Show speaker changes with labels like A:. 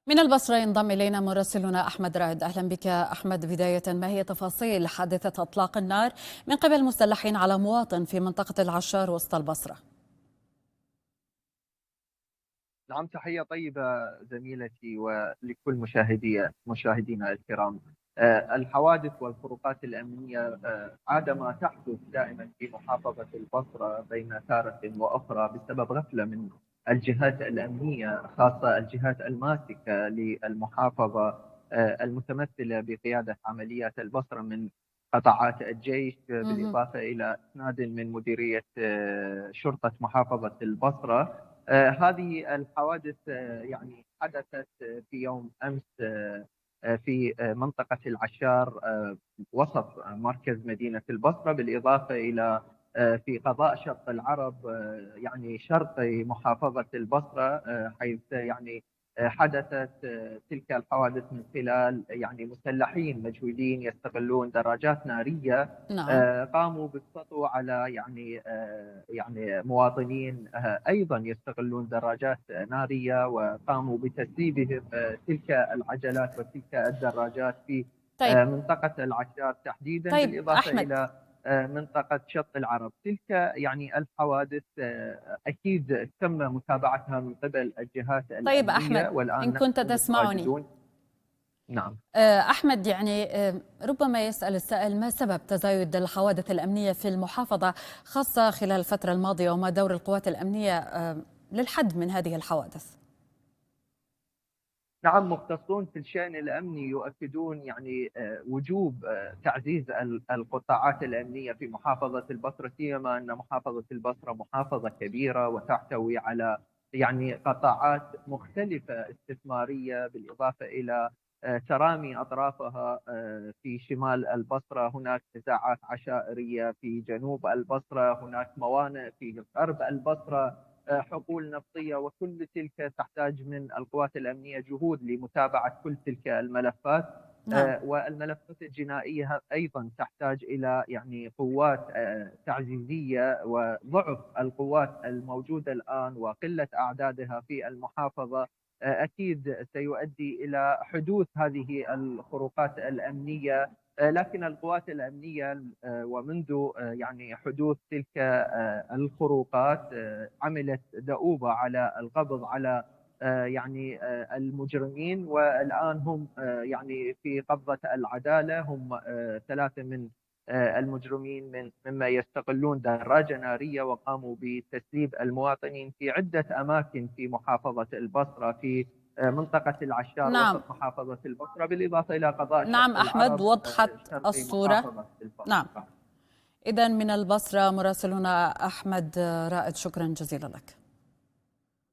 A: من البصرة ينضم إلينا مراسلنا أحمد رائد. أهلا بك أحمد. بداية، ما هي تفاصيل حادثة إطلاق النار من قبل مسلحين على مواطن في منطقة العشار وسط البصرة؟
B: نعم، تحية طيبة زميلتي ولكل مشاهدينا الكرام. الحوادث والخروقات الأمنية عادة تحدث دائما في محافظة البصرة بين تارة وأخرى بسبب غفلة من الجهات الأمنية، خاصة الجهات الماسكة للمحافظة، المتمثلة بقيادة عمليات البصرة من قطاعات الجيش،
A: مهم.
B: بالإضافة إلى إسناد من مديرية شرطة محافظة البصرة. هذه الحوادث يعني حدثت في يوم أمس في منطقة العشار، وسط مركز مدينة البصرة، بالإضافة إلى في قضاء شرق العرب، يعني شرقي محافظة البصرة، حيث يعني حدثت تلك الحوادث من خلال يعني مسلحين مجهولين يستغلون دراجات نارية،
A: نعم.
B: قاموا بالسطو على يعني مواطنين ايضا يستغلون دراجات ناريه، وقاموا بتسريبهم تلك العجلات وتلك الدراجات في
A: طيب.
B: منطقه العشار تحديدا،
A: طيب
B: بالاضافه
A: أحمد.
B: الى منطقه شط العرب. تلك يعني الحوادث اكيد تم متابعتها من قبل الجهات
A: طيب
B: الامنيه،
A: أحمد،
B: والان
A: إن
B: نحن
A: كنت تسمعني.
B: متواجدون. نعم.
A: أحمد، يعني ربما يسأل السائل: ما سبب تزايد الحوادث الأمنية في المحافظة، خاصة خلال الفترة الماضية، وما دور القوات الأمنية للحد من هذه الحوادث؟
B: نعم، مختصون في الشأن الأمني يؤكدون يعني وجوب تعزيز القطاعات الأمنية في محافظة البصرة، سيما أن محافظة البصرة محافظة كبيرة وتحتوي على يعني قطاعات مختلفة استثمارية، بالإضافة إلى ترامي أطرافها في شمال البصرة. هناك نزاعات عشائرية في جنوب البصرة، هناك موانئ في غرب البصرة، حقول نفطية، وكل تلك تحتاج من القوات الأمنية جهود لمتابعة كل تلك الملفات.
A: نعم.
B: والملفات الجنائية أيضا تحتاج إلى يعني قوات تعزيزية، وضعف القوات الموجودة الآن وقلة أعدادها في المحافظة أكيد سيؤدي إلى حدوث هذه الخروقات الأمنية. لكن القوات الأمنية ومنذ يعني حدوث تلك الخروقات عملت دؤوبة على القبض على يعني المجرمين، والآن هم يعني في قبضة العدالة. هم ثلاثة من المجرمين مما يستغلون دراجة نارية، وقاموا بتسليب المواطنين في عدة أماكن في محافظة البصرة، في منطقة العشار
A: نعم.
B: وسط محافظة البصرة، بالإضافة إلى قضاء
A: نعم
B: شرق
A: أحمد،
B: العرب
A: وضحت
B: شرقي
A: الصورة.
B: محافظة
A: نعم.
B: البصرة.
A: إذن من البصرة مراسلنا أحمد رائد، شكرا جزيلا لك.